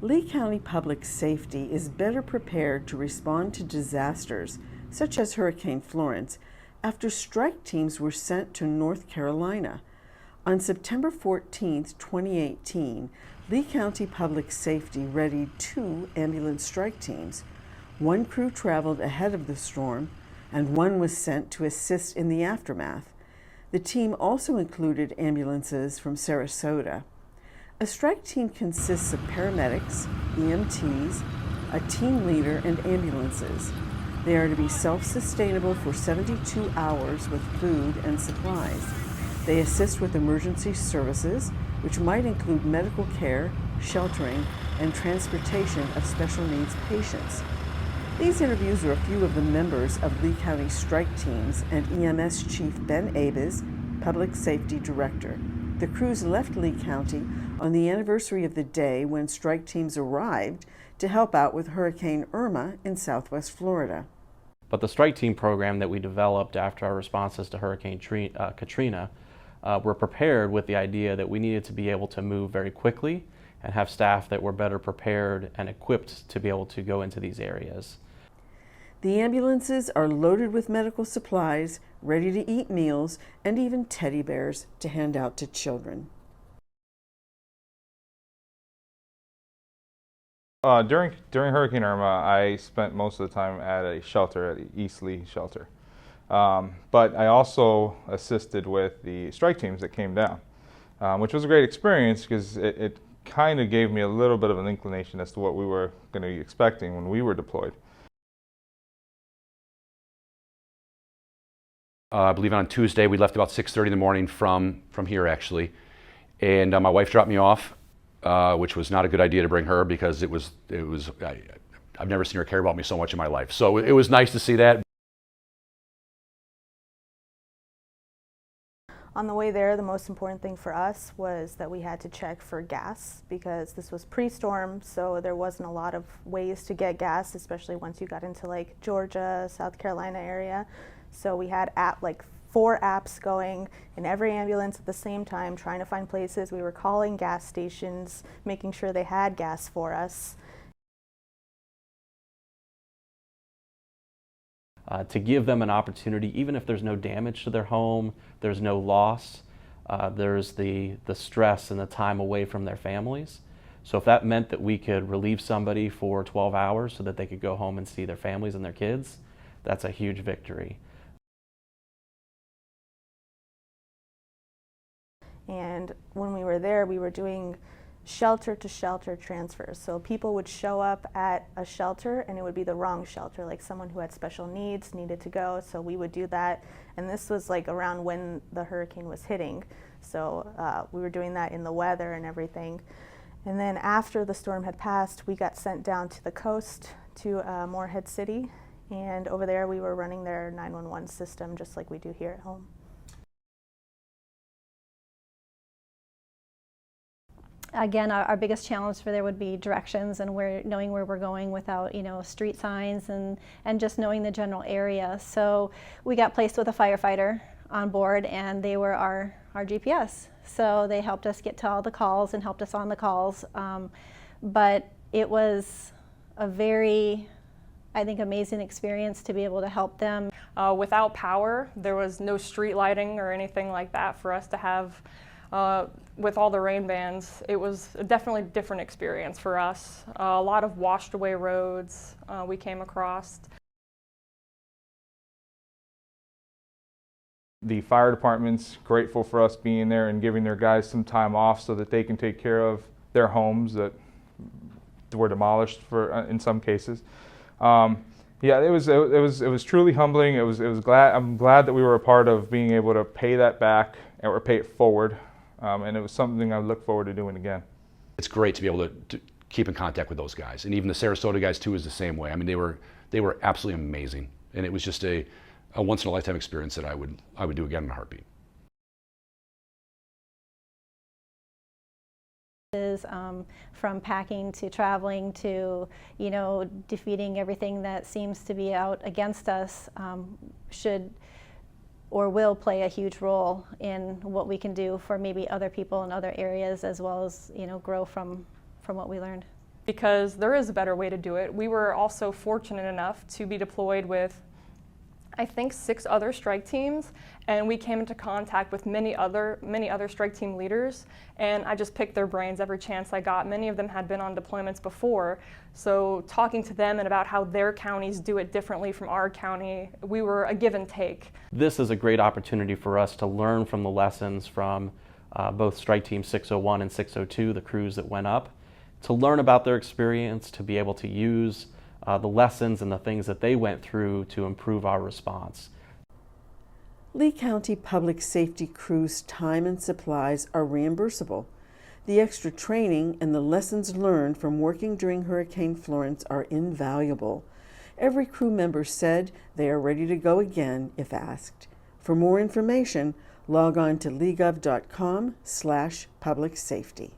Lee County Public Safety is better prepared to respond to disasters, such as Hurricane Florence, after strike teams were sent to North Carolina. On September 14, 2018, Lee County Public Safety readied 2 ambulance strike teams. One crew traveled ahead of the storm, and one was sent to assist in the aftermath. The team also included ambulances from Sarasota. A strike team consists of paramedics, EMTs, a team leader, and ambulances. They are to be self-sustainable for 72 hours with food and supplies. They assist with emergency services, which might include medical care, sheltering, and transportation of special needs patients. These interviews are a few of the members of Lee County strike teams and EMS Chief Ben Abes, Public Safety Director. The crews left Lee County on the anniversary of the day when strike teams arrived to help out with Hurricane Irma in southwest Florida. But the strike team program that we developed after our responses to Hurricane Katrina were prepared with the idea that we needed to be able to move very quickly and have staff that were better prepared and equipped to be able to go into these areas. The ambulances are loaded with medical supplies, ready to eat meals, and even teddy bears to hand out to children. During Hurricane Irma, I spent most of the time at a shelter, at the East Lee shelter. But I also assisted with the strike teams that came down, which was a great experience because it kind of gave me a little bit of an inclination as to what we were going to be expecting when we were deployed. I believe on Tuesday we left about 6:30 in the morning from here actually, and my wife dropped me off, which was not a good idea to bring her because I've never seen her care about me so much in my life. So it was nice to see that. On the way there, the most important thing for us was that we had to check for gas because this was pre-storm, so there wasn't a lot of ways to get gas, especially once you got into like Georgia, South Carolina area. So we had 4 apps going in every ambulance at the same time, trying to find places. We were calling gas stations, making sure they had gas for us. To give them an opportunity, even if there's no damage to their home, there's no loss, there's the stress and the time away from their families. So if that meant that we could relieve somebody for 12 hours so that they could go home and see their families and their kids, that's a huge victory. And when we were there, we were doing shelter-to-shelter transfers. So people would show up at a shelter and it would be the wrong shelter, like someone who had special needs needed to go, so we would do that. And this was like around when the hurricane was hitting. So we were doing that in the weather and everything. And then after the storm had passed, we got sent down to the coast to Morehead City. And over there we were running their 911 system just like we do here at home. Again, our biggest challenge for there would be directions and knowing where we're going without, street signs and just knowing the general area. So we got placed with a firefighter on board, and they were our GPS. So they helped us get to all the calls and helped us on the calls. But it was a very, I think, amazing experience to be able to help them. Without power, there was no street lighting or anything like that for us to have. With all the rain bands, it was definitely a different experience for us. A lot of washed away roads we came across. The fire department's grateful for us being there and giving their guys some time off so that they can take care of their homes that were demolished in some cases. Yeah, it was truly humbling. I'm glad that we were a part of being able to pay that back or pay it forward. And it was something I look forward to doing again. It's great to be able to keep in contact with those guys, and even the Sarasota guys too is the same way. I mean, they were absolutely amazing, and it was just a once in a lifetime experience that I would do again in a heartbeat. From packing to traveling to, defeating everything that seems to be out against us should or will play a huge role in what we can do for maybe other people in other areas, as well as grow from what we learned. because there is a better way to do it. We were also fortunate enough to be deployed with, I think, 6 other strike teams, and we came into contact with many other strike team leaders, and I just picked their brains every chance I got. Many of them had been on deployments before, so talking to them and about how their counties do it differently from our county, we were a give and take. This is a great opportunity for us to learn from the lessons from both Strike Team 601 and 602, the crews that went up, to learn about their experience, to be able to use the lessons and the things that they went through to improve our response. Lee County Public Safety crews' time and supplies are reimbursable. The extra training and the lessons learned from working during Hurricane Florence are invaluable. Every crew member said they are ready to go again if asked. For more information, log on to leegov.com/publicsafety.